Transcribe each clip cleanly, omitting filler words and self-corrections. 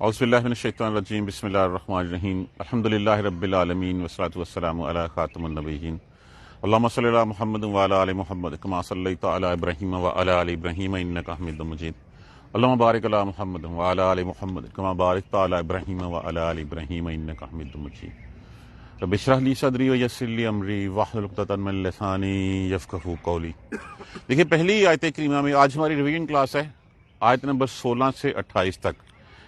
اعوذ باللہ من الشیطان الرجیم بسم اللہ الرحمن الرحیم الحمدللہ رب العالمین والصلاۃ والسلام علی خاتم النبیین اللہم صلی علی محمد وعلی آل محمد کما صلیت علی ابراہیم وعلی آل ابراہیم انک حمید مجید اللہم بارک علی محمد وعلی آل محمد کما بارکت علی ابراہیم وعلی آل ابراہیم انک حمید مجید رب اشرح لی صدری ویسر لی امری واحلل عقدۃ من لسانی یفقہوا قولی۔ دیکھیے پہلی آیت کریمہ میں آج ہماری ریویژن کلاس ہے، آیت نمبر 16 سے 28 تک۔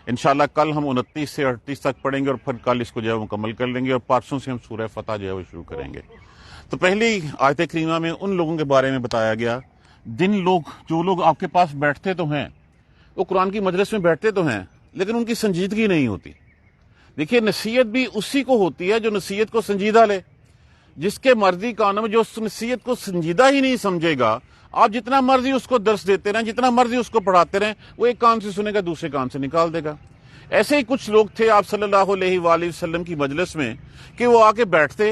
انشاءاللہ کل ہم 29 سے 38 تک پڑھیں گے اور پھر کل اس کو جو ہے مکمل کر لیں گے اور پرسوں سے ہم سورہ فتح جو ہے وہ شروع کریں گے۔ تو پہلی آیت کریمہ میں ان لوگوں کے بارے میں بتایا گیا جو لوگ آپ کے پاس بیٹھتے تو ہیں، وہ قرآن کی مجلس میں بیٹھتے تو ہیں لیکن ان کی سنجیدگی نہیں ہوتی۔ دیکھیے نصیحت بھی اسی کو ہوتی ہے جو نصیحت کو سنجیدہ لے۔ جس کے مرضی کانوں میں جو نصیحت کو سنجیدہ ہی نہیں سمجھے گا، آپ جتنا مرضی اس کو درس دیتے رہیں، جتنا مرضی اس کو پڑھاتے رہیں، وہ ایک کان سے سنے گا دوسرے کان سے نکال دے گا۔ ایسے ہی کچھ لوگ تھے آپ صلی اللہ علیہ وآلہ وسلم کی مجلس میں کہ وہ آ کے بیٹھتے،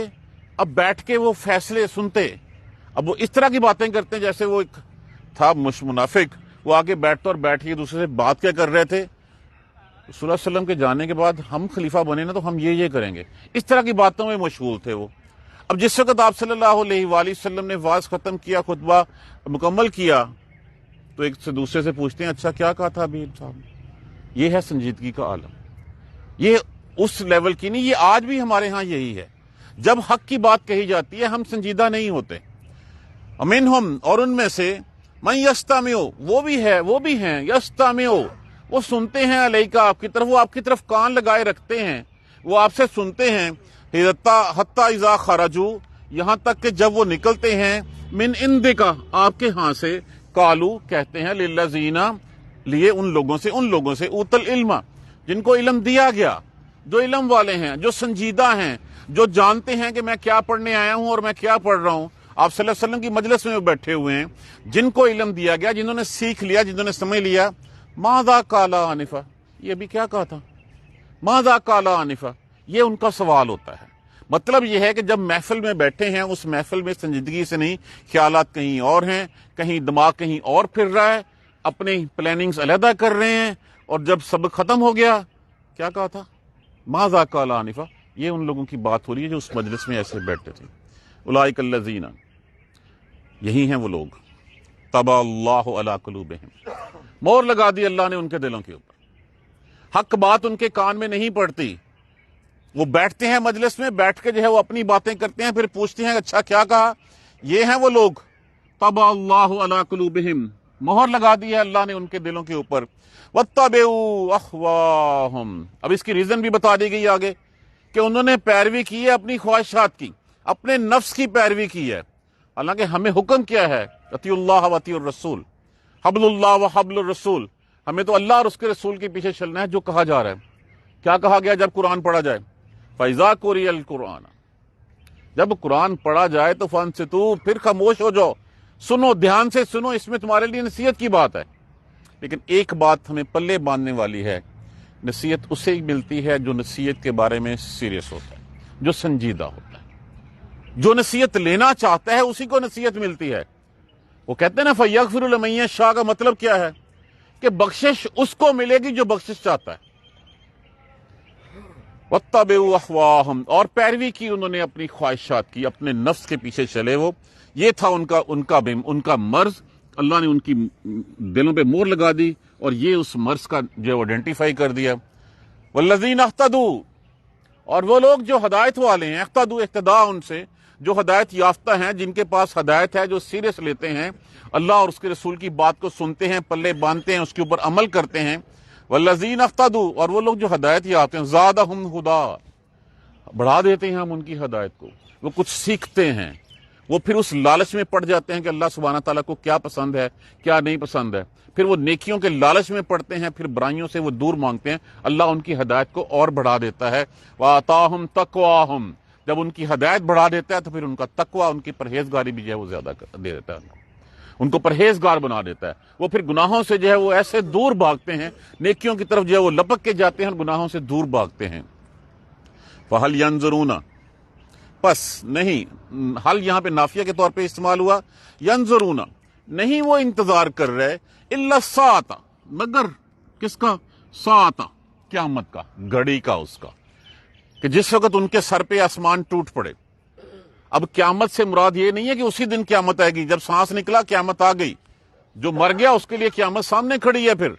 اب بیٹھ کے وہ فیصلے سنتے، اب وہ اس طرح کی باتیں کرتے ہیں جیسے وہ ایک تھا منافق، وہ آ کے بیٹھتا اور بیٹھ کے دوسرے سے بات کیا کر رہے تھے، رسول اللہ علیہ وسلم کے جانے کے بعد ہم خلیفہ بنے نا تو ہم یہ کریں گے، اس طرح کی باتوں میں مشغول تھے وہ۔ اب جس وقت آپ صلی اللہ علیہ وآلہ وسلم نے واز ختم کیا، خطبہ مکمل کیا، تو ایک سے دوسرے سے پوچھتے ہیں اچھا کیا کہا تھا ابھی صاحب نے؟ یہ ہے سنجیدگی کا عالم۔ یہ اس لیول کی نہیں، یہ آج بھی ہمارے ہاں یہی ہے۔ جب حق کی بات کہی جاتی ہے ہم سنجیدہ نہیں ہوتے۔ امنہم، اور ان میں سے من یستمع، وہ بھی ہیں یستمع، وہ سنتے ہیں علیکہ، آپ کی طرف، وہ آپ کی طرف کان لگائے رکھتے ہیں، وہ آپ سے سنتے ہیں، حتی اذا خرجوا، یہاں تک کہ جب وہ نکلتے ہیں، من عندک، آپ کے ہاں سے، قالوا، کہتے ہیں، للذین، لیے ان لوگوں سے اوت العلم، جن کو علم دیا گیا، جو علم والے ہیں، جو سنجیدہ ہیں، جو جانتے ہیں کہ میں کیا پڑھنے آیا ہوں اور میں کیا پڑھ رہا ہوں۔ آپ صلی اللہ علیہ وسلم کی مجلس میں بیٹھے ہوئے ہیں، جن کو علم دیا گیا، جنہوں نے سیکھ لیا، جنہوں نے سمجھ لیا۔ ماذا قال آنفا، یہ ابھی کیا کہا تھا؟ ماذا قال آنفا، یہ ان کا سوال ہوتا ہے۔ مطلب یہ ہے کہ جب محفل میں بیٹھے ہیں، اس محفل میں سنجیدگی سے نہیں، خیالات کہیں اور ہیں، کہیں دماغ کہیں اور پھر رہا ہے، اپنی پلاننگز علیحدہ کر رہے ہیں، اور جب سبق ختم ہو گیا کیا کہا تھا؟ ماذا قال آنفا، یہ ان لوگوں کی بات ہو رہی ہے جو اس مجلس میں ایسے بیٹھتے تھے۔ اولئک الذین، یہی ہیں وہ لوگ، طبع اللہ علی قلوبہم، مہر لگا دی اللہ نے ان کے دلوں کے اوپر، حق بات ان کے کان میں نہیں پڑتی۔ وہ بیٹھتے ہیں مجلس میں، بیٹھ کے جو ہے وہ اپنی باتیں کرتے ہیں، پھر پوچھتے ہیں اچھا کیا کہا؟ یہ ہیں وہ لوگ، طبع اللہ علی قلوبہم، مہر لگا دی ہے اللہ نے ان کے دلوں کے اوپر۔ واتبعوا اہواہم، اب اس کی ریزن بھی بتا دی گئی آگے کہ انہوں نے پیروی کی ہے اپنی خواہشات کی، اپنے نفس کی پیروی کی ہے، حالانکہ ہمیں حکم کیا ہے؟ اطیعوا اللہ و اطیعوا الرسول، حبل اللہ و حبل الرسول، ہمیں تو اللہ اور اس کے رسول کے پیچھے چلنا ہے جو کہا جا رہا ہے۔ کیا کہا گیا جب قرآن پڑھا جائے؟ فَإِذَا قُرِئَ الْقُرْآنُ، جب قرآن پڑھا جائے تو فَانصِتُوا، پھر خاموش ہو جاؤ، سنو، دھیان سے سنو، اس میں تمہارے لیے نصیحت کی بات ہے۔ لیکن ایک بات ہمیں پلے باندھنے والی ہے، نصیحت اسے ہی ملتی ہے جو نصیحت کے بارے میں سیریس ہوتا ہے، جو سنجیدہ ہوتا ہے، جو نصیحت لینا چاہتا ہے اسی کو نصیحت ملتی ہے۔ وہ کہتے ہیں نا فَيَغْفِرُ لَمَن يَشَاءُ کا مطلب کیا ہے؟ کہ بخشش اس کو ملے گی جو بخشش چاہتا ہے۔ وَاتَّبِعُوا أَهْوَاءَهُمْ، اور پیروی کی انہوں نے اپنی خواہشات کی، اپنے نفس کے پیچھے چلے، وہ یہ تھا ان کا مرض، اللہ نے ان کی دلوں پہ مہر لگا دی اور یہ اس مرض کا جو آئیڈینٹیفائی کر دیا۔ وَالَّذِينَ اهْتَدُوا، اور وہ لوگ جو ہدایت والے ہیں، اقتدوا، اقتداء ان سے، جو ہدایت یافتہ ہیں، جن کے پاس ہدایت ہے، جو سیریس لیتے ہیں، اللہ اور اس کے رسول کی بات کو سنتے ہیں، پلے باندھتے ہیں، اس کے اوپر عمل کرتے ہیں۔ والذین اهتدوا، اور وہ لوگ جو ہدایت یافتہ ہیں، زادہم ہدا، بڑھا دیتے ہیں ہم ان کی ہدایت کو، وہ کچھ سیکھتے ہیں، وہ پھر اس لالچ میں پڑ جاتے ہیں کہ اللہ سبحانہ تعالیٰ کو کیا پسند ہے کیا نہیں پسند ہے، پھر وہ نیکیوں کے لالچ میں پڑتے ہیں، پھر برائیوں سے وہ دور مانگتے ہیں، اللہ ان کی ہدایت کو اور بڑھا دیتا ہے۔ وَآتَاهُمْ تَقْوَاهُمْ، جب ان کی ہدایت بڑھا دیتا ہے تو پھر ان کا تقوی، ان کی پرہیزگاری بھی جو ہے وہ زیادہ دے دیتا ہے، ان کو پرہیزگار بنا دیتا ہے۔ وہ پھر گناہوں سے جو ہے وہ ایسے دور بھاگتے ہیں، نیکیوں کی طرف جو ہے وہ لپک کے جاتے ہیں اور گناہوں سے دور بھاگتے ہیں۔ فَهَلْ يَنظُرُونَ، پس نہیں، حل یہاں پہ نافیہ کے طور پہ استعمال ہوا، ینظرون، نہیں وہ انتظار کر رہے، الا الساعۃ، مگر کس کا؟ ساعۃ، قیامت کا، گھڑی کا، اس کا کہ جس وقت ان کے سر پہ آسمان ٹوٹ پڑے۔ اب قیامت سے مراد یہ نہیں ہے کہ اسی دن قیامت آئے گی، جب سانس نکلا قیامت آ گئی، جو مر گیا اس کے لیے قیامت سامنے کھڑی ہے۔ پھر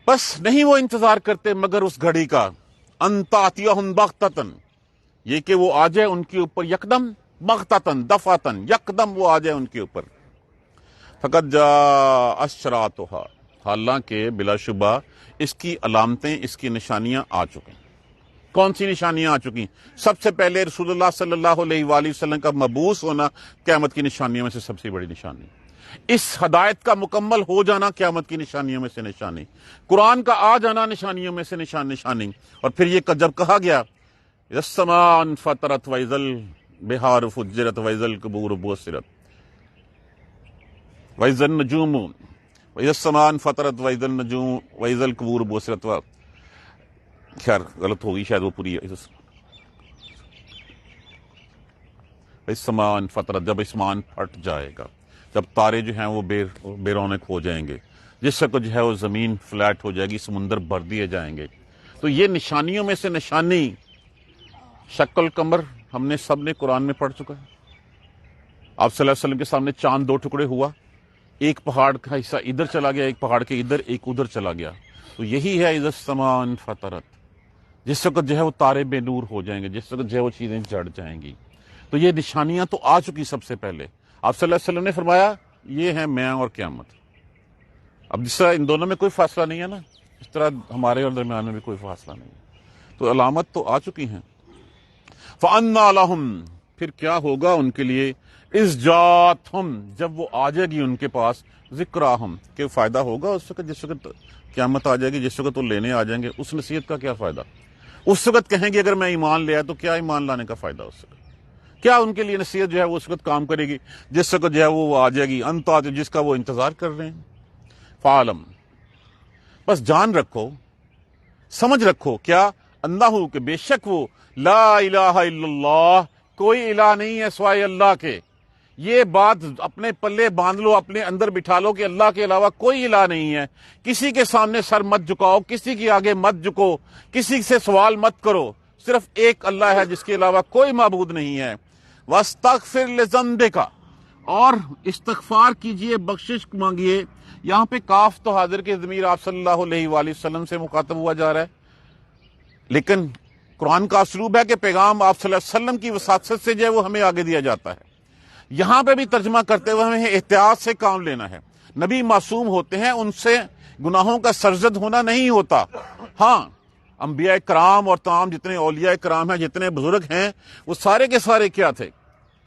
بس نہیں وہ انتظار کرتے مگر اس گھڑی کا، ان تاتیہم بغتۃ، یہ کہ وہ آ جائے ان کے اوپر یکدم، بغتۃ دفعۃ، یکدم وہ آ جائے ان کے اوپر۔ فقد جاء اشراطھا، حالانکہ بلا شبہ اس کی علامتیں، اس کی نشانیاں آ چکی۔ کون سی نشانیاں آ چکی؟ سب سے پہلے رسول اللہ صلی اللہ علیہ وآلہ وسلم کا مبعوث ہونا قیامت کی نشانیوں میں سے سب سے بڑی نشانی، اس ہدایت کا مکمل ہو جانا قیامت کی نشانیوں میں سے نشانی، قرآن کا آ جانا نشانیوں میں سے نشانی۔ اور پھر یہ جب کہا گیا السماء انفطرت وإذا البحار فجرت وإذا القبور بعثرت وإذا النجوم وإذا السماء انفطرت وإذا النجوم وإذا القبور بعثرت، خیر غلط ہوگی شاید، وہ پوری ہے السماء انفطرت، جب آسمان پھٹ جائے گا، جب تارے جو ہیں وہ بے رونق ہو جائیں گے، جس وقت جو ہے وہ زمین فلیٹ ہو جائے گی، سمندر بھر دیے جائیں گے۔ تو یہ نشانیوں میں سے نشانی، شق القمر ہم نے سب نے قرآن میں پڑھ چکا ہے۔ آپ صلی اللہ علیہ وسلم کے سامنے چاند دو ٹکڑے ہوا، ایک پہاڑ کا حصہ ادھر چلا گیا، ایک پہاڑ کے ادھر، ایک ادھر چلا گیا۔ تو یہی ہے اذا السماء انفطرت، جس وقت جو ہے وہ تارے بے نور ہو جائیں گے، جس وقت جو ہے وہ چیزیں جڑ جائیں گی۔ تو یہ نشانیاں تو آ چکی سب سے پہلے۔ آپ صلی اللہ علیہ وسلم نے فرمایا یہ ہے میں اور قیامت۔ اب جس طرح ان دونوں میں کوئی فاصلہ نہیں ہے نا، اس طرح ہمارے اور درمیان میں بھی کوئی فاصلہ نہیں ہے، تو علامت تو آ چکی ہیں۔ فَأَنَّىٰ لَهُمْ، پھر کیا ہوگا ان کے لیے، اِذْ جَاءَتْهُمْ، جب وہ آ جائے گی ان کے پاس، ذِکْرَاهُمْ، کہ فائدہ ہوگا اس وقت، جس وقت قیامت آ جائے گی، جس وقت وہ لینے آ جائیں گے، اس نصیحت کا کیا فائدہ؟ اس وقت کہیں گے اگر میں ایمان لیا تو کیا ایمان لانے کا فائدہ اس وقت؟ کیا ان کے لیے نصیحت جو ہے وہ اس وقت کام کرے گی، جس وقت جو ہے وہ آ جائے گی، انت جس کا وہ انتظار کر رہے ہیں۔ فعالم، بس جان رکھو، سمجھ رکھو، کیا انہ، کہ بے شک وہ، لا الہ الا اللہ، کوئی الہ نہیں ہے سوائے اللہ کے۔ یہ بات اپنے پلے باندھ لو، اپنے اندر بٹھا لو کہ اللہ کے علاوہ کوئی الہ نہیں ہے۔ کسی کے سامنے سر مت جھکاؤ، کسی کے آگے مت جھکو، کسی سے سوال مت کرو، صرف ایک اللہ ہے جس کے علاوہ کوئی معبود نہیں ہے۔ وَاسْتَغْفِرْ لِذَنْبِكَ، اور استغفار کیجئے، بخشش مانگیے۔ یہاں پہ کاف تو حاضر کے ضمیر آپ صلی اللہ علیہ وآلہ وسلم سے مخاطب ہوا جا رہا ہے، لیکن قرآن کا اسلوب ہے کہ پیغام آپ صلی اللہ علیہ وسلم کی وساطت سے جو ہے وہ ہمیں آگے دیا جاتا ہے۔ یہاں پہ بھی ترجمہ کرتے ہوئے ہمیں احتیاط سے کام لینا ہے۔ نبی معصوم ہوتے ہیں، ان سے گناہوں کا سرزد ہونا نہیں ہوتا۔ ہاں، انبیاء کرام اور تمام جتنے اولیاء کرام ہیں، جتنے بزرگ ہیں، وہ سارے کے سارے کیا تھے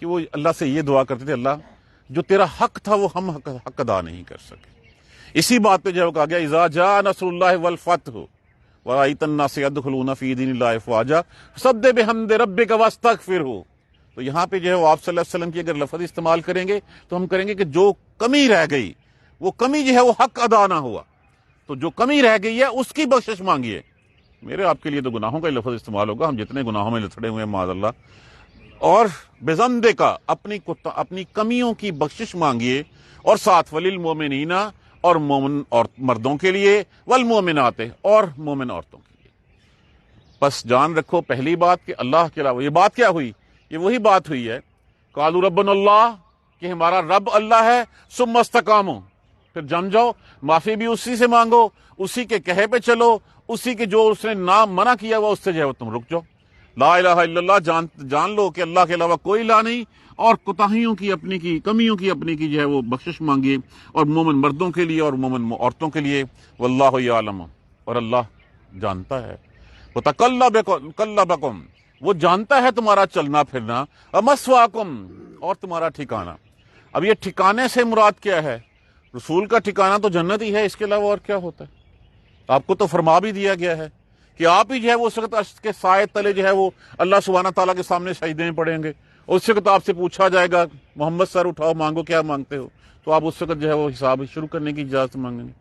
کہ وہ اللہ سے یہ دعا کرتے تھے، اللہ جو تیرا حق تھا وہ ہم حق ادا نہیں کر سکے۔ اسی بات پہ جو کہا گیا اذا جاء نصر اللہ والفتح ورأیت الناس يدخلون فی دین اللہ افواجا فسبح بحمد ربک واستغفرہ۔ تو یہاں پہ جو ہے وہ آپ صلی اللہ علیہ وسلم کی اگر لفظ استعمال کریں گے تو ہم کریں گے کہ جو کمی رہ گئی، وہ کمی جو ہے وہ حق ادا نہ ہوا، تو جو کمی رہ گئی ہے اس کی بخشش مانگیے۔ میرے آپ کے لیے تو گناہوں کا لفظ استعمال ہوگا، ہم جتنے گناہوں میں لتڑے ہوئے ہیں معاذ اللہ، اور بذنبے کا، اپنی کمیوں کی بخشش مانگیے، اور ساتھ وللمؤمنین، اور مومن اور مردوں کے لیے، والمؤمنات، اور مومن عورتوں کے لیے۔ بس جان رکھو پہلی بات کہ اللہ کے علاوہ، یہ بات کیا ہوئی؟ یہ وہی بات ہوئی ہے قالوا ربنا اللہ، کہ ہمارا رب اللہ ہے، ثم استقاموا، پھر جم جاؤ، معافی بھی اسی سے مانگو، اسی کے کہے پہ چلو، اسی کے جو اس نے نام منع کیا ہوا اس سے جو ہے وہ تم رک جاؤ۔ لا الہ الا اللہ، جان لو کہ اللہ کے علاوہ کوئی الہ نہیں، اور کوتاہیوں کی اپنی کی، کمیوں کی اپنی کی جو ہے وہ بخشش مانگیے، اور مومن مردوں کے لیے اور مومن عورتوں کے لیے۔ واللہ یعلم، اور اللہ جانتا ہے، وتقلبکم، وہ جانتا ہے تمہارا چلنا پھرنا، ومثواکم، اور تمہارا ٹھکانہ۔ اب یہ ٹھکانے سے مراد کیا ہے؟ رسول کا ٹھکانہ تو جنت ہی ہے، اس کے علاوہ اور کیا ہوتا ہے؟ آپ کو تو فرما بھی دیا گیا ہے کہ آپ ہی جو ہے وہ اس وقت عرش کے سائے تلے جو ہے وہ اللہ سبحانہ تعالیٰ کے سامنے سجدے میں پڑیں گے، اس وقت آپ سے پوچھا جائے گا محمد سر اٹھاؤ مانگو کیا مانگتے ہو، تو آپ اس وقت جو ہے وہ حساب شروع کرنے کی اجازت مانگیں گے۔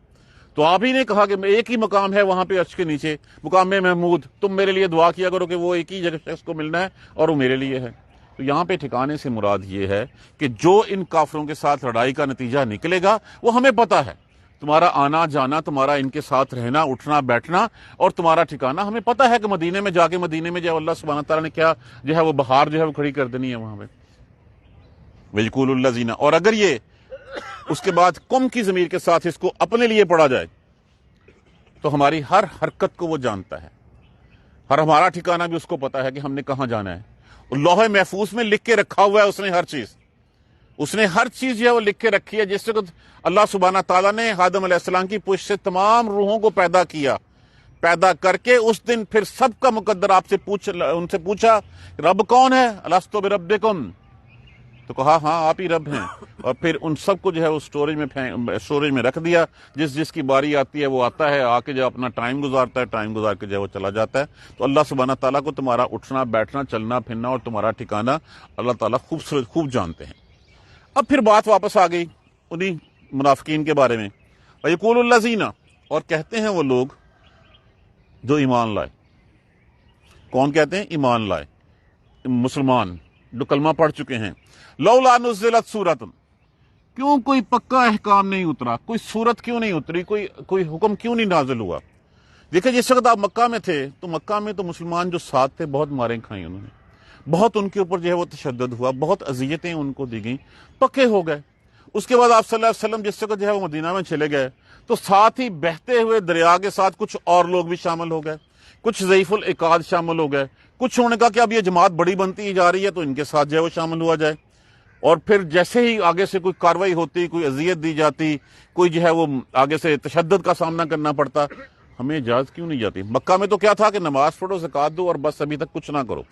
تو آپ ہی نے کہا کہ ایک ہی مقام ہے وہاں پہ عرش کے نیچے، مقام محمود، تم میرے لیے دعا کیا کرو کہ وہ ایک ہی جگہ شخص کو ملنا ہے اور وہ میرے لیے ہے۔ تو یہاں پہ ٹھکانے سے مراد یہ ہے کہ جو ان کافروں کے ساتھ لڑائی کا نتیجہ نکلے گا وہ ہمیں پتہ ہے، تمہارا آنا جانا، تمہارا ان کے ساتھ رہنا اٹھنا بیٹھنا اور تمہارا ٹھکانہ، ہمیں پتہ ہے کہ مدینے میں جا کے مدینے میں جو اللہ سبحانہ تعالیٰ نے کیا جو ہے وہ بہار جو ہے وہ کھڑی کر دینی ہے وہاں پہ. وَيَقُولُ الَّذِينَ، اور اگر یہ اس کے بعد کم کی ضمیر کے ساتھ اس کو اپنے لیے پڑھا جائے تو ہماری ہر حرکت کو وہ جانتا ہے، ہر ہمارا ٹھکانہ بھی اس کو پتا ہے کہ ہم نے کہاں جانا ہے. اور لوح محفوظ میں لکھ کے رکھا ہوا ہے اس نے ہر چیز جو ہے وہ لکھ کے رکھی ہے. جس وقت اللہ سبحانہ تعالیٰ نے آدم علیہ السلام کی پشت سے تمام روحوں کو پیدا کر کے اس دن پھر سب کا مقدر ان سے پوچھا رب کون ہے؟ الستو بربکم، تو کہا ہاں آپ ہی رب ہیں. اور پھر ان سب کو جو ہے وہ اسٹوریج میں رکھ دیا. جس کی باری آتی ہے وہ آتا ہے، آ کے جو اپنا ٹائم گزارتا ہے، ٹائم گزار کے جو ہے وہ چلا جاتا ہے. تو اللہ سبحانہ تعالیٰ کو تمہارا اٹھنا بیٹھنا چلنا پھرنا اور تمہارا ٹھکانہ اللہ تعالیٰ خوب جانتے ہیں. اب پھر بات واپس آ گئی انہی منافقین کے بارے میں. وَيَقُولُ الَّذِينَ، اور کہتے ہیں وہ لوگ جو ایمان لائے. کون کہتے ہیں؟ ایمان لائے مسلمان جو کلمہ پڑھ چکے ہیں. لولا نزلت سورۃ، کیوں کوئی پکا احکام نہیں اترا، کوئی سورت کیوں نہیں اتری، کوئی حکم کیوں نہیں نازل ہوا. دیکھیں جس وقت آپ مکہ میں تھے تو مکہ میں تو مسلمان جو ساتھ تھے بہت ماریں کھائیں انہوں نے، بہت ان کے اوپر جو ہے وہ تشدد ہوا، بہت اذیتیں ان کو دی گئیں، پکے ہو گئے. اس کے بعد آپ صلی اللہ علیہ وسلم جس وقت جو ہے وہ مدینہ میں چلے گئے تو ساتھ ہی بہتے ہوئے دریا کے ساتھ کچھ اور لوگ بھی شامل ہو گئے، کچھ ضعیف العقاد شامل ہو گئے. کچھ انہوں نے کہا کہ اب یہ جماعت بڑی بنتی جا رہی ہے تو ان کے ساتھ جو ہے وہ شامل ہوا جائے. اور پھر جیسے ہی آگے سے کوئی کاروائی ہوتی، کوئی اذیت دی جاتی، کوئی جو ہے وہ آگے سے تشدد کا سامنا کرنا پڑتا، ہمیں اجازت کیوں نہیں جاتی. مکہ میں تو کیا تھا کہ نماز پڑھو، زکوٰۃ دو اور بس، ابھی تک کچھ نہ کرو،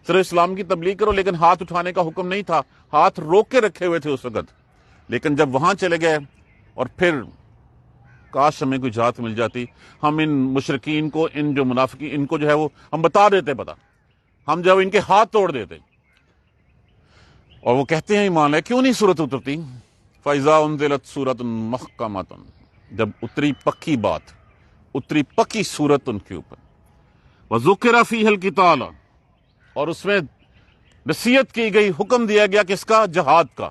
صرف اسلام کی تبلیغ کرو، لیکن ہاتھ اٹھانے کا حکم نہیں تھا، ہاتھ روک کے رکھے ہوئے تھے اس وقت. لیکن جب وہاں چلے گئے اور پھر کاش ہمیں کوئی اجازت مل جاتی، ہم ان مشرکین کو، ان جو منافقین، ان کو جو ہے وہ ہم بتا دیتے، ہم جو ان کے ہاتھ توڑ دیتے. اور وہ کہتے ہیں ایمان ہے، کیوں نہیں سورت اترتی؟ فَإِذَا أُنزِلَتْ سُورَةٌ مُحْكَمَةٌ، جب اتری پکی بات، اتری پکی سورت ان کے اوپر. وَذُكِرَ فِيهَا الْقِتَالُ، اور اس میں نصیحت کی گئی، حکم دیا گیا کس کا؟ جہاد کا،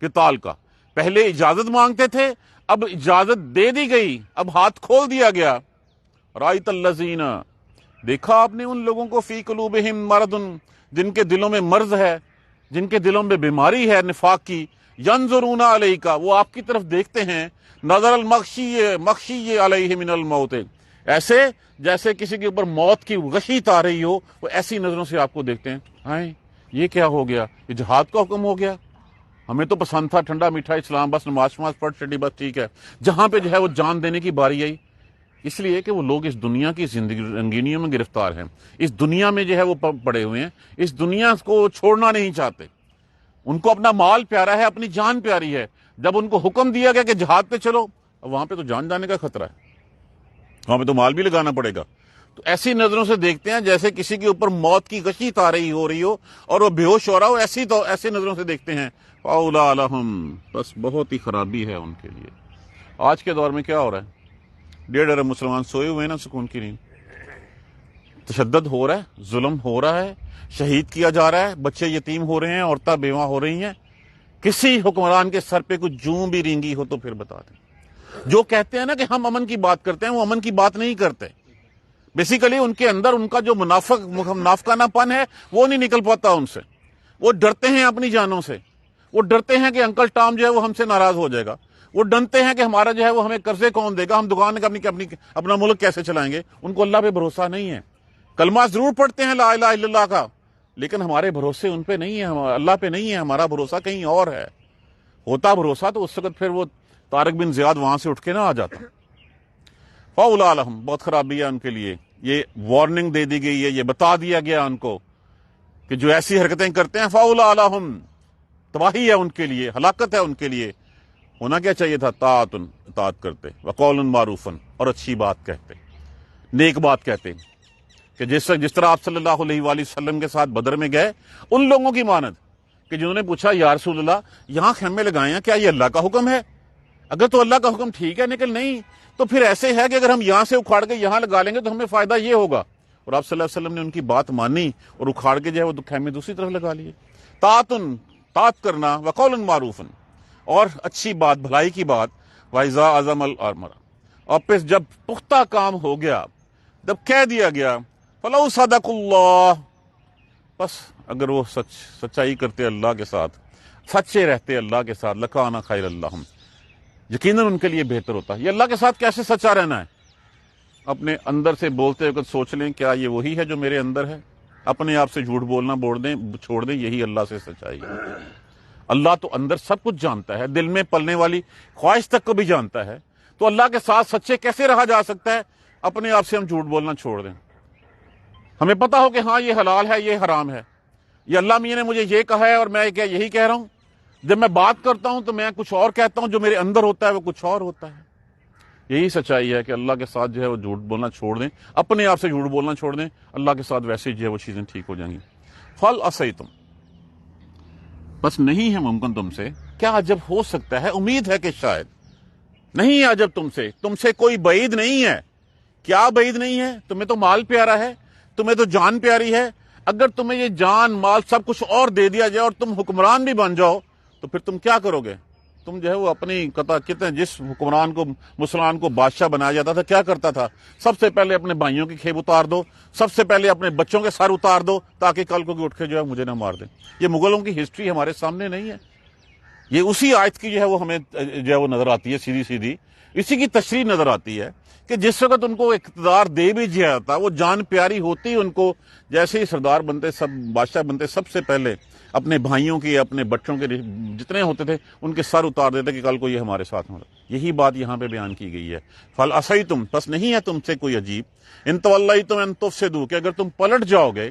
قتال کا. پہلے اجازت مانگتے تھے، اب اجازت دے دی گئی، اب ہاتھ کھول دیا گیا. رَأَيْتَ الَّذِينَ، دیکھا آپ نے ان لوگوں کو، فِي قُلُوبِهِم مَرَضٌ، جن کے دلوں میں مرض ہے، جن کے دلوں میں بیماری ہے نفاق کی. ينظرون علیک، وہ آپ کی طرف دیکھتے ہیں، نظر المغشی علیہ من الموت، ایسے جیسے کسی کے اوپر موت کی غشی آ رہی ہو، وہ ایسی نظروں سے آپ کو دیکھتے ہیں. ہائے یہ کیا ہو گیا، یہ جہاد کا حکم ہو گیا، ہمیں تو پسند تھا ٹھنڈا میٹھا اسلام، بس نماز پڑھ چڑی بس ٹھیک ہے. جہاں پہ جو ہے وہ جان دینے کی باری آئی، اس لیے کہ وہ لوگ اس دنیا کی زندگی رنگینیوں میں گرفتار ہیں، اس دنیا میں جو ہے وہ پڑے ہوئے ہیں، اس دنیا کو چھوڑنا نہیں چاہتے. ان کو اپنا مال پیارا ہے، اپنی جان پیاری ہے. جب ان کو حکم دیا گیا کہ جہاد پہ چلو، وہاں پہ تو جان جانے کا خطرہ ہے، وہاں پہ تو مال بھی لگانا پڑے گا. تو ایسی نظروں سے دیکھتے ہیں جیسے کسی کے اوپر موت کی غشی ہو رہی ہو اور وہ بے ہوش ہو رہا ہو، ایسی نظروں سے دیکھتے ہیں. فَأُولَٰئِکَ لَهُمْ، بس بہت ہی خرابی ہے ان کے لیے. آج کے دور میں کیا ہو رہا ہے؟ 1.5 ارب مسلمان سوئے ہوئے ہیں نا سکون کی نیند. تشدد ہو رہا ہے، ظلم ہو رہا ہے، شہید کیا جا رہا ہے، بچے یتیم ہو رہے ہیں، عورتیں بیوہ ہو رہی ہیں. کسی حکمران کے سر پہ کچھ جوں بھی رینگی ہو تو پھر بتا دیں. جو کہتے ہیں نا کہ ہم امن کی بات کرتے ہیں، وہ امن کی بات نہیں کرتے. بیسیکلی ان کے اندر ان کا جو منافقانہ پن ہے وہ نہیں نکل پاتا ان سے. وہ ڈرتے ہیں اپنی جانوں سے، وہ ڈرتے ہیں کہ انکل ٹام جو ہے وہ ہم سے ناراض ہو جائے گا، وہ ڈرتے ہیں کہ ہمارا جو ہے وہ ہمیں قرضے کون دے گا، ہم دکان اپنا ملک کیسے چلائیں گے. ان کو اللہ پہ بھروسہ نہیں ہے. کلمہ ضرور پڑھتے ہیں لا الہ الا اللہ کا، لیکن ہمارے بھروسے ان پہ نہیں ہے، اللہ پہ نہیں ہے، ہمارا بھروسہ کہیں اور ہے. ہوتا بھروسہ تو اس وقت پھر وہ طارق بن زیاد وہاں سے اٹھ کے نہ آ جاتا. فَأُولَٰئِکَ لَهُمْ، بہت خرابی ہے ان کے لیے. یہ وارننگ دے دی گئی ہے، یہ بتا دیا گیا ان کو کہ جو ایسی حرکتیں کرتے ہیں فَأُولَٰئِکَ لَهُمْ، تباہی ہے ان کے لیے، ہلاکت ہے ان کے لیے. ہونا کیا چاہیے تھا؟ اطاعت کرتے، وَقَوْلٌ مَعْرُوفٌ، اور اچھی بات کہتے، نیک بات کہتے. کہ جس طرح آپ صلی اللہ علیہ وآلہ وسلم کے ساتھ بدر میں گئے، ان لوگوں کی مانند کہ جنہوں نے پوچھا یا رسول اللہ یہاں خیمے لگائے ہیں، کیا یہ اللہ کا حکم ہے؟ اگر تو اللہ کا حکم ٹھیک ہے، لیکن نہیں تو پھر ایسے ہے کہ اگر ہم یہاں سے اکھاڑ کے یہاں لگا لیں گے تو ہمیں فائدہ یہ ہوگا. اور آپ صلی اللہ علیہ وسلم نے ان کی بات مانی اور اکھاڑ کے جو ہے وہ خیمے دوسری طرف لگا لیے. طاعت کرنا، وقول معروف، اور اچھی بات، بھلائی کی بات، وَإِذَا عَزَمَ الْأَمْرَ، اور پھر جب پختہ کام ہو گیا، جب کہہ دیا گیا، فَلَوْ صَدَقُوا اللَّهَ، بس اگر وہ سچائی کرتے اللہ کے ساتھ، سچے رہتے اللہ کے ساتھ، لَكَانَ خَيْرًا لَّهُمْ، یقیناً ان کے لیے بہتر ہوتا ہے۔ یہ اللہ کے ساتھ کیسے سچا رہنا ہے؟ اپنے اندر سے بولتے وقت سوچ لیں کیا یہ وہی ہے جو میرے اندر ہے؟ اپنے آپ سے جھوٹ بولنا چھوڑ دیں، یہی اللہ سے سچائی ہے۔ اللہ تو اندر سب کچھ جانتا ہے، دل میں پلنے والی خواہش تک کو بھی جانتا ہے، تو اللہ کے ساتھ سچے کیسے رہا جا سکتا ہے؟ اپنے آپ سے ہم جھوٹ بولنا چھوڑ دیں۔ ہمیں پتا ہو کہ ہاں یہ حلال ہے، یہ حرام ہے، یہ اللہ میاں نے مجھے یہ کہا ہے اور میں کیا یہی کہہ رہا ہوں۔ جب میں بات کرتا ہوں تو میں کچھ اور کہتا ہوں، جو میرے اندر ہوتا ہے وہ کچھ اور ہوتا ہے۔ یہی سچائی ہے کہ اللہ کے ساتھ جو ہے وہ جھوٹ بولنا چھوڑ دیں، اپنے آپ سے جھوٹ بولنا چھوڑ دیں، اللہ کے ساتھ ویسے جو ہے وہ چیزیں ٹھیک ہو جائیں گی۔ فَهَلْ عَصَيْتُمْ، بس نہیں ہے ممکن تم سے، کیا عجب ہو سکتا ہے، امید ہے کہ شاید نہیں ہے عجب تم سے کوئی بعید نہیں ہے۔ کیا بعید نہیں ہے؟ تمہیں تو مال پیارا ہے، تمہیں تو جان پیاری ہے۔ اگر تمہیں یہ جان مال سب کچھ اور دے دیا جائے اور تم حکمران بھی بن جاؤ تو پھر تم کیا کرو گے؟ تم جو ہے وہ اپنی کتنے جس حکمران کو مسلمان کو بادشاہ بنایا جاتا تھا کیا کرتا تھا؟ سب سے پہلے اپنے بھائیوں کی کھیپ اتار دو، سب سے پہلے اپنے بچوں کے سر اتار دو تاکہ کل کو اٹھ کے جو ہے مجھے نہ مار دیں۔ یہ مغلوں کی ہسٹری ہمارے سامنے نہیں ہے، یہ اسی آیت کی جو ہے وہ ہمیں جو ہے وہ نظر آتی ہے، سیدھی سیدھی اسی کی تشریح نظر آتی ہے کہ جس وقت ان کو اقتدار دے بھی دیا جاتا، وہ جان پیاری ہوتی ان کو، جیسے ہی سردار بنتے، سب بادشاہ بنتے، سب سے پہلے اپنے بھائیوں کے اپنے بچوں کے جتنے ہوتے تھے ان کے سر اتار دیتے کہ کل کو یہ ہمارے ساتھ ہوں۔ یہی بات یہاں پہ بیان کی گئی ہے۔ فَهَلْ عَصَيْتُمْ، بس نہیں ہے تم سے کوئی عجیب، إِن تَوَلَّيْتُمْ أَن تُفْسِدُوا، کہ اگر تم پلٹ جاؤ گے،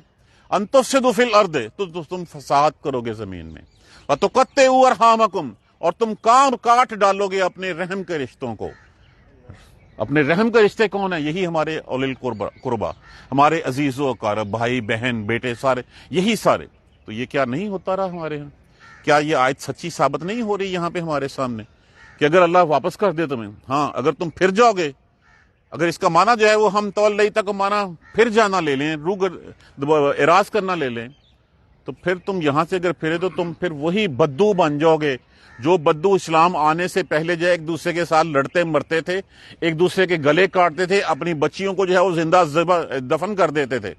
أَن تُفْسِدُوا فِي الْأَرْضِ، تو تم فساد کرو گے زمین میں، وَتُقَطِّعُوا أَرْحَامَكُمْ، اور تم کاٹ ڈالو گے اپنے رحم کے رشتوں کو۔ اپنے رحم کے رشتے کون ہیں؟ یہی ہمارے اولی القربا، ہمارے عزیز و اقارب، بھائی بہن بیٹے، سارے یہی سارے۔ تو یہ کیا نہیں ہوتا رہا ہمارے ہاں؟ کیا یہ آیت سچی ثابت نہیں ہو رہی یہاں پہ ہمارے سامنے کہ اگر اللہ واپس کر دے تمہیں، ہاں اگر تم پھر جاؤ گے، اگر اس کا معنی جو ہے وہ ہم تولیت کا معنی پھر جانا لے لیں، اراض کرنا لے لیں، تو پھر تم یہاں سے اگر پھرے تو تم پھر وہی بدو بن جاؤ گے جو بدو اسلام آنے سے پہلے جو ہے ایک دوسرے کے ساتھ لڑتے مرتے تھے، ایک دوسرے کے گلے کاٹتے تھے، اپنی بچیوں کو جو ہے وہ زندہ دفن کر دیتے تھے۔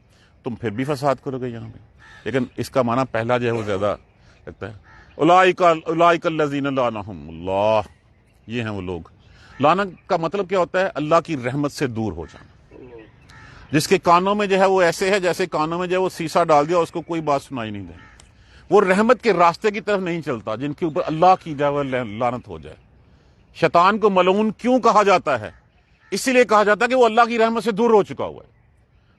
تم پھر بھی فساد کرو گے یہاں پہ، لیکن اس کا معنی پہلا جو ہے وہ زیادہ لگتا ہے۔ اولئک الذین لعنہم اللہ، یہ ہیں وہ لوگ۔ لعنت کا مطلب کیا ہوتا ہے؟ اللہ کی رحمت سے دور ہو جانا، جس کے کانوں میں جو ہے وہ ایسے ہے جیسے کانوں میں جو ہے وہ سیسا ڈال دیا، اس کو کوئی بات سنائی نہیں دے، وہ رحمت کے راستے کی طرف نہیں چلتا، جن کے اوپر اللہ کی جو ہے لعنت ہو جائے۔ شیطان کو ملعون کیوں کہا جاتا ہے؟ اسی لیے کہا جاتا ہے کہ وہ اللہ کی رحمت سے دور ہو چکا ہوا ہے۔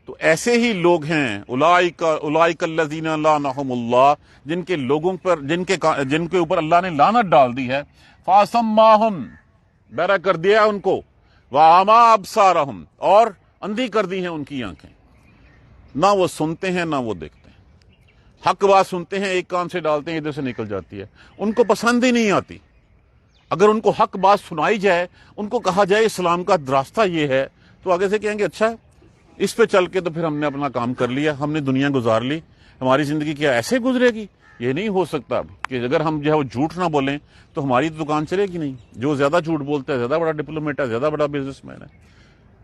تو ایسے ہی لوگ ہیں اولئک الذین لعنہم اللہ، جن کے لوگوں پر جن کے اوپر اللہ نے لعنت ڈال دی ہے، فاصماہم، بہرا کر دیا ان کو، واعمی ابصارہم، اور اندھی کر دی ہیں ان کی آنکھیں، نہ وہ سنتے ہیں نہ وہ دیکھتے ہیں۔ حق بات سنتے ہیں، ایک کان سے ڈالتے ہیں ادھر سے نکل جاتی ہے، ان کو پسند ہی نہیں آتی۔ اگر ان کو حق بات سنائی جائے، ان کو کہا جائے اسلام کا راستہ یہ ہے، تو آگے سے کہیں گے اچھا اس پہ چل کے تو پھر ہم نے اپنا کام کر لیا، ہم نے دنیا گزار لی، ہماری زندگی کیا ایسے گزرے گی؟ یہ نہیں ہو سکتا کہ اگر ہم جو ہے وہ جھوٹ نہ بولیں تو ہماری تو دکان چلے گی نہیں۔ جو زیادہ جھوٹ بولتا ہے زیادہ بڑا ڈپلومیٹ ہے، زیادہ بڑا بزنس مین ہے۔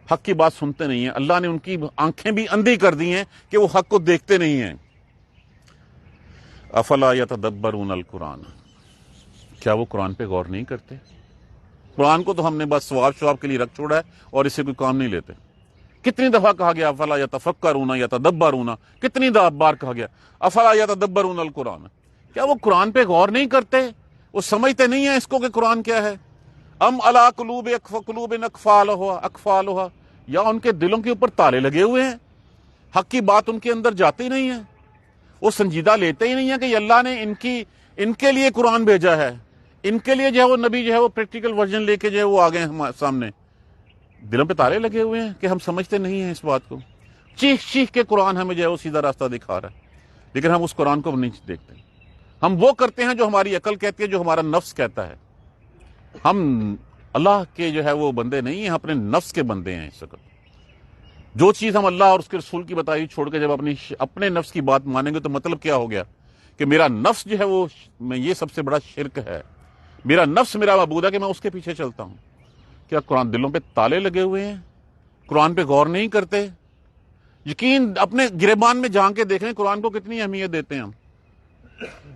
حق کی بات سنتے نہیں ہیں، اللہ نے ان کی آنکھیں بھی اندھی کر دی ہیں کہ وہ حق کو دیکھتے نہیں ہیں۔ افلا یتدبرون القرآن، کیا وہ قرآن پہ غور نہیں کرتے؟ قرآن کو تو ہم نے بس ثواب شواب کے لیے رکھ چھوڑا ہے اور اسے کوئی کام نہیں لیتے۔ کتنی دفعہ کہا گیا افلا یتفکرون یتدبرون، کتنی بار کہا گیا افلا یتدبرون القرآن، کیا وہ قرآن پہ غور نہیں کرتے؟ وہ سمجھتے نہیں ہیں اس کو کہ قرآن کیا ہے؟ ام علی قلوب اقفالها، یا ان کے دلوں کے اوپر تالے لگے ہوئے ہیں، حق کی بات ان کے اندر جاتی نہیں ہے، وہ سنجیدہ لیتے ہی نہیں ہیں کہ یہ اللہ نے ان کے لیے قرآن بھیجا ہے، ان کے لیے جو ہے وہ نبی جو ہے وہ پریکٹیکل ورژن لے کے جو ہے وہ آ گئے ہمارے سامنے۔ دلوں پہ تالے لگے ہوئے ہیں کہ ہم سمجھتے نہیں ہیں اس بات کو۔ چیخ چیخ کے قرآن ہمیں جو ہے وہ سیدھا راستہ دکھا رہا ہے، لیکن ہم اس قرآن کو نہیں دیکھتے۔ ہم وہ کرتے ہیں جو ہماری عقل کہتی ہے، جو ہمارا نفس کہتا ہے۔ ہم اللہ کے جو ہے وہ بندے نہیں ہیں، اپنے نفس کے بندے ہیں۔ اس وقت جو چیز ہم اللہ اور اس کے رسول کی بتائی چھوڑ کے جب اپنے نفس کی بات مانیں گے تو مطلب کیا ہو گیا کہ میرا نفس جو ہے وہ یہ سب سے بڑا شرک ہے۔ میرا نفس میرا معبود ہے کہ میں اس کے پیچھے چلتا ہوں. کیا قرآن دلوں پہ تالے لگے ہوئے ہیں؟ قرآن پہ غور نہیں کرتے؟ یقین اپنے گریبان میں جھانک کے دیکھ لیں قرآن کو کتنی اہمیت دیتے ہیں ہم.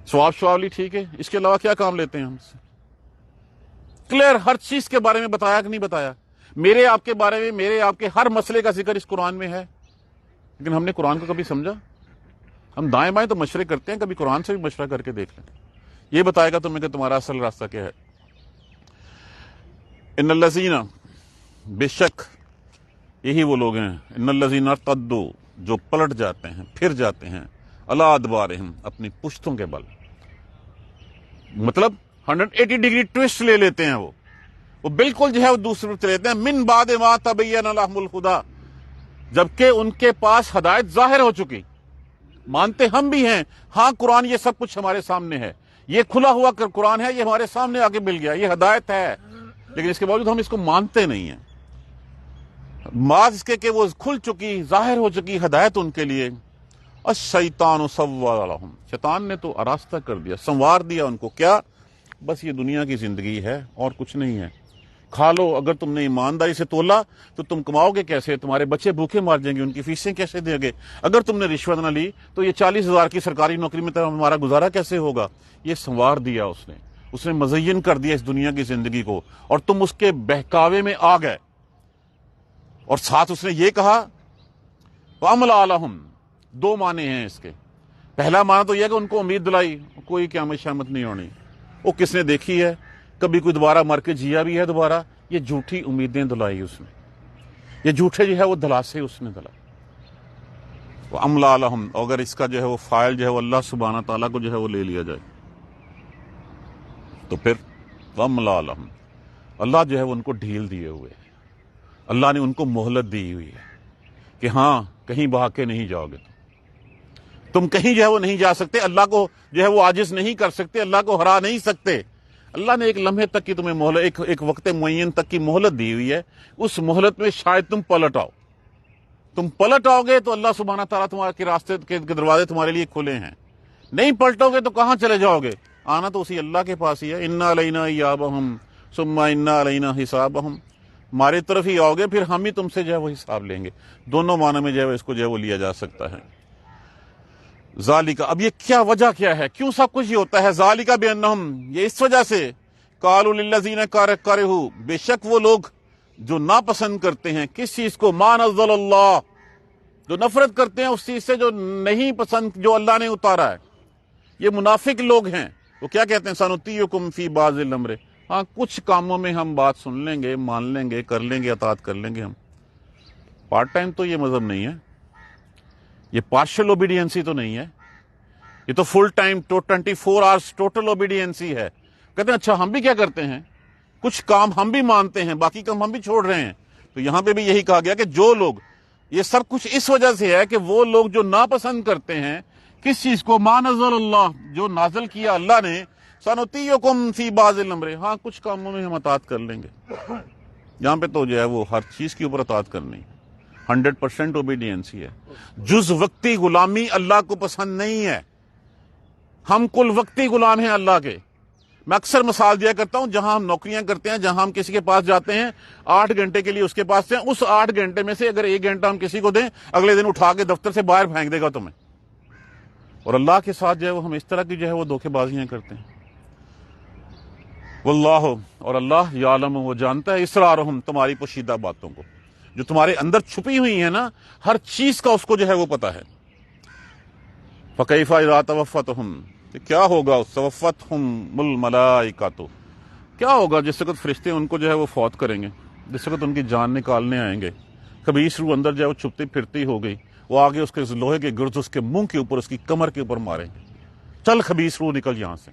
سواب شوالی ٹھیک ہے، اس کے علاوہ کیا کام لیتے ہیں ہم سے؟ کلیئر ہر چیز کے بارے میں بتایا کہ نہیں بتایا؟ میرے آپ کے بارے میں، میرے آپ کے ہر مسئلے کا ذکر اس قرآن میں ہے. لیکن ہم نے قرآن کو کبھی سمجھا؟ ہم دائیں بائیں تو مشورے کرتے ہیں، کبھی قرآن سے بھی مشورہ کر کے دیکھ لیں. یہ بتائے گا تمہیں کہ تمہارا اصل راستہ کیا ہے. ان الذین، بے شک یہی وہ لوگ ہیں، ان الذین ارتدوا، جو پلٹ جاتے ہیں، پھر جاتے ہیں، علی ادبارہم، اپنی پشتوں کے بل. مطلب 180 ڈگری ٹوسٹ لے لیتے ہیں، وہ بالکل جو ہے وہ دوسری طرف لیتے ہیں. من بعد ما تبین لهم الہدی، جبکہ ان کے پاس ہدایت ظاہر ہو چکی. مانتے ہم بھی ہیں، ہاں قرآن یہ سب کچھ ہمارے سامنے ہے، یہ کھلا ہوا قرآن ہے، یہ ہمارے سامنے آگے مل گیا، یہ ہدایت ہے، لیکن اس کے باوجود ہم اس کو مانتے نہیں ہیں. ماذ اس کے کہ وہ کھل چکی، ظاہر ہو چکی ہدایت ان کے لیے. الشیطان سول لهم، شیطان نے تو آراستہ کر دیا، سنوار دیا ان کو. کیا؟ بس یہ دنیا کی زندگی ہے اور کچھ نہیں ہے. کھا لو، اگر تم نے ایمانداری سے تولا تو تم کماؤ گے کیسے؟ تمہارے بچے بھوکے مار جائیں گے، ان کی فیسیں کیسے دیں گے؟ اگر تم نے رشوت نہ لی تو یہ 40,000 کی سرکاری نوکری میں ہمارا گزارا کیسے ہوگا؟ یہ سنوار دیا اس نے مزین کر دیا اس دنیا کی زندگی کو، اور تم اس کے بہکاوے میں آ گئے. اور ساتھ اس نے یہ کہا وَأَمْلَأَ لَهُمْ، دو معنی ہیں اس کے. پہلا معنی تو یہ کہ ان کو امید دلائی کوئی قیامت شامت نہیں ہونی. وہ کس نے دیکھی ہے؟ کبھی کوئی دوبارہ مر کے جیا بھی ہے دوبارہ؟ یہ جھوٹی امیدیں دلائی اس نے، یہ جھوٹے جو ہے وہ دلاسے اس نے دلائے. وَأَمْلَأَ لَهُمْ، اگر اس کا جو ہے وہ فائل جو ہے وہ اللہ سبحانہ تعالیٰ کو جو ہے وہ لے لیا جائے تو پھر وَأَمْلَأَ لَهُمْ، اللہ جو ہے وہ ان کو ڈھیل دیے ہوئے ہے. اللہ نے ان کو مہلت دی ہوئی ہے کہ ہاں کہیں بھاگ کے نہیں جاؤ گے، تم کہیں جو ہے وہ نہیں جا سکتے، اللہ کو جو ہے وہ عاجز نہیں کر سکتے، اللہ کو ہرا نہیں سکتے. اللہ نے ایک لمحے تک کی تمہیں مہلت، ایک وقت معین تک کی مہلت دی ہوئی ہے. اس مہلت میں شاید تم پلٹ آؤ. تم پلٹ آؤ گے تو اللہ سبحانہ تعالیٰ تمہارے کے راستے کے دروازے تمہارے لیے کھلے ہیں. نہیں پلٹو گے تو کہاں چلے جاؤ گے؟ آنا تو اسی اللہ کے پاس ہی ہے. انا علینا ایابہم ثم انا علینا حسابہم، ہماری طرف ہی آؤ گے، پھر ہم ہی تم سے جو ہے وہ حساب لیں گے. دونوں معنی میں جو ہے اس کو جو ہے وہ لیا جا سکتا ہے. ذالک، اب یہ کیا وجہ کیا ہے، کیوں سب کچھ یہ ہوتا ہے؟ ذالک بانہم، یہ اس وجہ سے، قالوا للذین کرہوا، بے شک وہ لوگ جو ناپسند کرتے ہیں کس چیز کو، ما نزل اللہ، جو نفرت کرتے ہیں اس چیز سے جو نہیں پسند جو اللہ نے اتارا ہے. یہ منافق لوگ ہیں. وہ کیا کہتے ہیں؟ سنطیعکم فی بعض الامر، ہاں کچھ کاموں میں ہم بات سن لیں گے، مان لیں گے، کر لیں گے، اطاعت کر لیں گے. ہم پارٹ ٹائم تو یہ مذہب نہیں ہے، یہ پارشل اوبیڈینسی تو نہیں ہے، یہ تو فل ٹائم 24 آورز ٹوٹل اوبیڈینسی ہے. کہتے ہیں اچھا ہم بھی کیا کرتے ہیں، کچھ کام ہم بھی مانتے ہیں، باقی کام ہم بھی چھوڑ رہے ہیں. تو یہاں پہ بھی یہی کہا گیا کہ جو لوگ، یہ سب کچھ اس وجہ سے ہے کہ وہ لوگ جو ناپسند کرتے ہیں کس چیز کو، ما نزل اللہ، جو نازل کیا اللہ نے، سنطیعکم فی بعض الامر، ہاں کچھ کاموں میں ہم اطاعت کر لیں گے. یہاں پہ تو جو ہے وہ ہر چیز کے اوپر اطاعت کرنی، 100% اوبیڈینسی ہے. جز وقتی غلامی اللہ کو پسند نہیں ہے. ہم کل وقتی غلام ہیں اللہ کے. میں اکثر مثال دیا کرتا ہوں، جہاں ہم نوکریاں کرتے ہیں، جہاں ہم کسی کے پاس جاتے ہیں 8 گھنٹے کے لیے اس کے پاس ہیں، اس 8 گھنٹے میں سے اگر 1 گھنٹہ ہم کسی کو دیں، اگلے دن اٹھا کے دفتر سے باہر پھینک دے گا تمہیں. اور اللہ کے ساتھ جو ہے وہ ہم اس طرح کی جو ہے وہ دھوکے بازیاں کرتے ہیں. واللہ، اور اللہ، یعلم، وہ جانتا ہے، اسرارہم، تمہاری پوشیدہ باتوں کو، جو تمہارے اندر چھپی ہوئی ہیں نا، ہر چیز کا اس کو جو ہے وہ پتا ہے. فکیف اذا توفتہم، کیا ہوگا، توفتہم الملائکۃ، کیا ہوگا جس وقت فرشتے ان کو جو ہے وہ فوت کریں گے، جس وقت ان کی جان نکالنے آئیں گے. خبیث روح اندر جو ہے وہ چھپتی پھرتی ہو گئی، وہ آگے اس کے لوہے کے گرز اس کے منہ کے اوپر، اس کی کمر کے اوپر ماریں گے، چل خبیث روح نکل یہاں سے.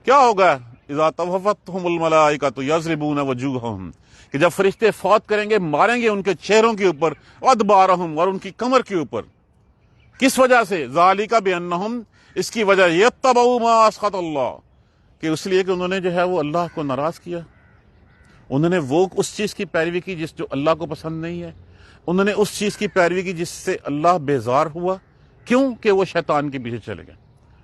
کیا ہوگا، اذا توفتہم الملائکۃ یضربون وجوہہم، کہ جب فرشتے فوت کریں گے، ماریں گے ان کے چہروں کے اوپر، ادبارہم، اور ان کی کمر کے اوپر. کس وجہ سے؟ ذالک بانہم، اس کی وجہ، یتبعوا ما اسخط اللہ، کہ اس لیے کہ انہوں نے جو ہے وہ اللہ کو ناراض کیا، انہوں نے وہ اس چیز کی پیروی کی جس جو اللہ کو پسند نہیں ہے، انہوں نے اس چیز کی پیروی کی جس سے اللہ بیزار ہوا. کیوں؟ کہ وہ شیطان کے پیچھے چلے گئے.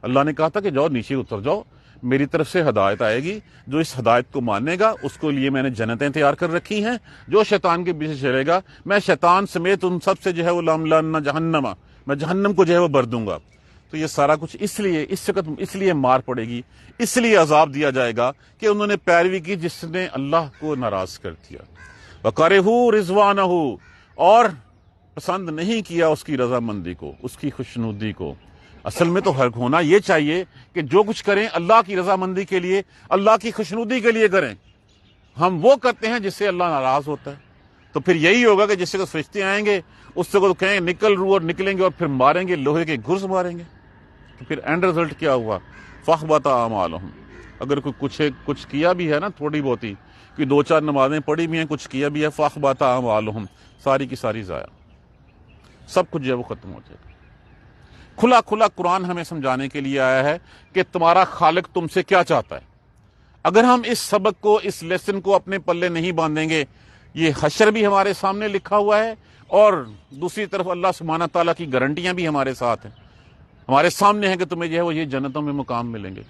اللہ نے کہا تھا کہ جاؤ نیچے اتر جاؤ، میری طرف سے ہدایت آئے گی، جو اس ہدایت کو مانے گا اس کو لیے میں نے جنتیں تیار کر رکھی ہیں، جو شیطان کے پیچھے چلے گا میں شیطان سمیت ان سب سے جو ہے وہ لَأَمْلَأَنَّ جہنم، میں جہنم کو جو ہے وہ بھر دوں گا۔ تو یہ سارا کچھ اس لیے اس وقت اس لیے مار پڑے گی، اس لیے عذاب دیا جائے گا کہ انہوں نے پیروی کی جس نے اللہ کو ناراض کر دیا۔ وَكَرِهُوا رِضْوَانَهُ، اور پسند نہیں کیا اس کی رضامندی کو، اس کی خوشنودی کو۔ اصل میں تو حق ہونا یہ چاہیے کہ جو کچھ کریں اللہ کی رضامندی کے لیے، اللہ کی خوشنودی کے لیے کریں۔ ہم وہ کرتے ہیں جس سے اللہ ناراض ہوتا ہے۔ تو پھر یہی ہوگا کہ جس سے فرشتے آئیں گے اس سے کو کہیں نکل رو، اور نکلیں گے اور پھر ماریں گے، لوہے کے گرز ماریں گے۔ تو پھر اینڈ رزلٹ کیا ہوا؟ فَأَحْبَطَ أَعْمَالَهُمْ۔ اگر کوئی کچھ کیا بھی ہے نا، تھوڑی بہت ہی، کہ 2-4 نمازیں پڑھی بھی ہیں، کچھ کیا بھی ہے، فَأَحْبَطَ أَعْمَالَهُمْ، ساری کی ساری ضائع، سب کچھ جو ہے وہ ختم ہو جائے گا۔ کھلا کھلا قرآن ہمیں سمجھانے کے لیے آیا ہے کہ تمہارا خالق تم سے کیا چاہتا ہے۔ اگر ہم اس سبق کو، اس لیسن کو اپنے پلے نہیں باندھیں گے، یہ حشر بھی ہمارے سامنے لکھا ہوا ہے، اور دوسری طرف اللہ سبحانہ تعالیٰ کی گارنٹیاں بھی ہمارے ساتھ ہیں، ہمارے سامنے ہیں کہ تمہیں جو ہے وہ یہ جنتوں میں مقام ملیں گے۔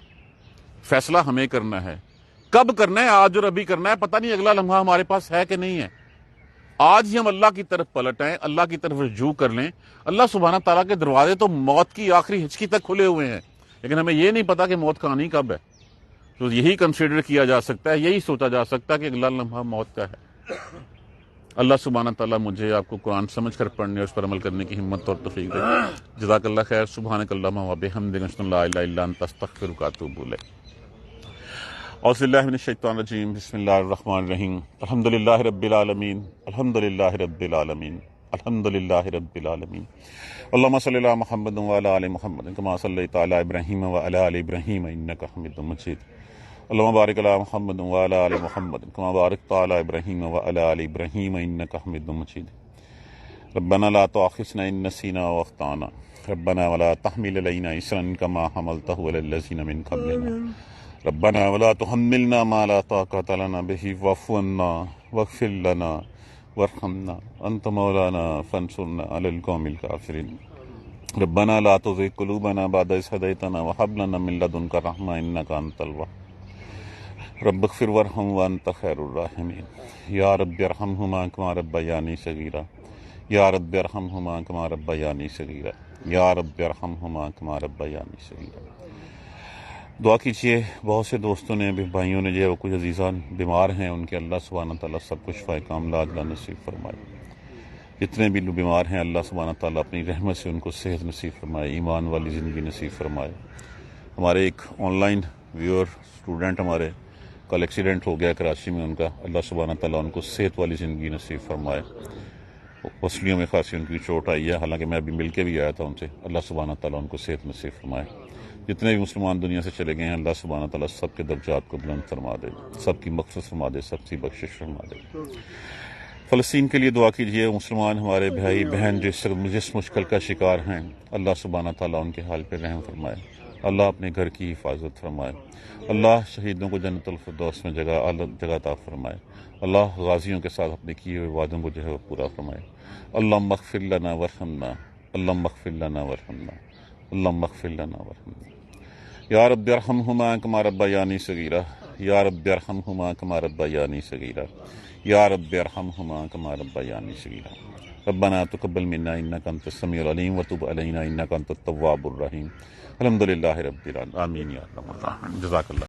فیصلہ ہمیں کرنا ہے، کب کرنا ہے؟ آج اور ابھی کرنا ہے، پتہ نہیں اگلا لمحہ ہمارے پاس ہے کہ نہیں ہے۔ آج ہی ہم اللہ کی طرف پلٹ آئیں، اللہ کی طرف رجوع کر لیں۔ اللہ سبحانہ تعالیٰ کے دروازے تو موت کی آخری ہچکی تک کھلے ہوئے ہیں، لیکن ہمیں یہ نہیں پتا کہ موت کا آنی کب ہے۔ تو یہی کنسیڈر کیا جا سکتا ہے، یہی سوچا جا سکتا ہے کہ اگلا لمحہ موت کا ہے۔ اللہ سبحانہ تعالیٰ مجھے آپ کو قرآن سمجھ کر پڑھنے اور اس پر عمل کرنے کی ہمت اور توفیق دے۔ جزاک اللہ خیر۔ سبحانک اللہم و بحمدک، اشہد ان لا الہ الا انت، استغفرک و اتوب الیک۔ اعوذ باللہ من الشیطان الرجیم، بسم اللہ الرحمن الرحیم۔ الحمدللہ رب العالمین، الحمدللہ رب العالمین، الحمدللہ رب العالمین۔ اللہم صلی علی محمد وعلی آل محمد کما صلیت علی ابراہیم وعلی آل ابراہیم انک حمید مجید۔ اللہم بارک علی محمد وعلی آل محمد کما بارکت علی ابراہیم وعلی آل ابراہیم انک حمید مجید۔ ربنا لا تؤاخذنا ان نسینا واخطأنا، ربنا ولا تحمل علینا اصرا کما حملته علی الذین من قبلنا، ربنا ولا تحملنا ما لا طاقة لنا به واعف عنا واغفر لنا وارحمنا انت مولانا فانصرنا على القوم الكافرين، ربنا لا تزغ قلوبنا بعد إذ هديتنا وهب لنا من لدنك رحمة انك انت الوهاب، رب اغفر وارحم وانت خير الراحمين، یا رب ارحمهما كما ربياني صغيرا، یا رب ارحمهما كما ربياني صغيرا، یا رب ارحمهما كما ربياني صغيرا۔ دعا کیجیے، بہت سے دوستوں نے، بھائیوں نے جو ہے وہ کچھ عزیزان بیمار ہیں، ان کے اللہ سبحانہ تعالیٰ سب کچھ شفائے کاملہ عاجلہ نصیب فرمائے۔ جتنے بھی لوگ بیمار ہیں اللہ سبحانہ تعالیٰ اپنی رحمت سے ان کو صحت نصیب فرمائے، ایمان والی زندگی نصیب فرمائے۔ ہمارے ایک آن لائن ویور اسٹوڈنٹ ہمارے کل ایکسیڈنٹ ہو گیا کراچی میں، ان کا اللہ سبحانہ تعالیٰ ان کو صحت والی زندگی نصیب فرمائے۔ پسلیوں میں خاصی ان کی چوٹ آئی ہے، حالانکہ میں ابھی مل کے بھی آیا تھا ان سے، اللہ سبحانہ تعالیٰ ان کو صحت نصیب فرمائے۔ جتنے بھی مسلمان دنیا سے چلے گئے ہیں اللہ سبحانہ تعالیٰ سب کے درجات کو بلند فرما دے، سب کی مغفرت فرما دے، سب کی بخشش فرما دے۔ فلسطین کے لیے دعا کیجیے، مسلمان ہمارے بھائی بہن جس مشکل کا شکار ہیں، اللہ سبحانہ تعالیٰ ان کے حال پہ رحم فرمائے، اللہ اپنے گھر کی حفاظت فرمائے، اللہ شہیدوں کو جنت الفردوس میں جگہ عطا فرمائے، اللہ غازیوں کے ساتھ اپنے کیے ہوئے وعدوں کو جو ہے وہ پورا فرمائے۔ اللہم اغفر لنا وارحمنا، اللہم اغفر لنا وارحمنا، اللہم اغفر لنا وارحمنا۔ یا رب ارحمہما کما ربیانی صغیرہ، یا رب ارحمہما کما ربیانی صغیرہ، یا رب ارحمہما کما ربیانی صغیرہ۔ ربنا تقبل منا انک انت السمیع العلیم وتب علینا انک انت التواب الرحیم۔ الحمدللہ رب العالمین، آمین یا رب العالمین۔ جزاک اللہ۔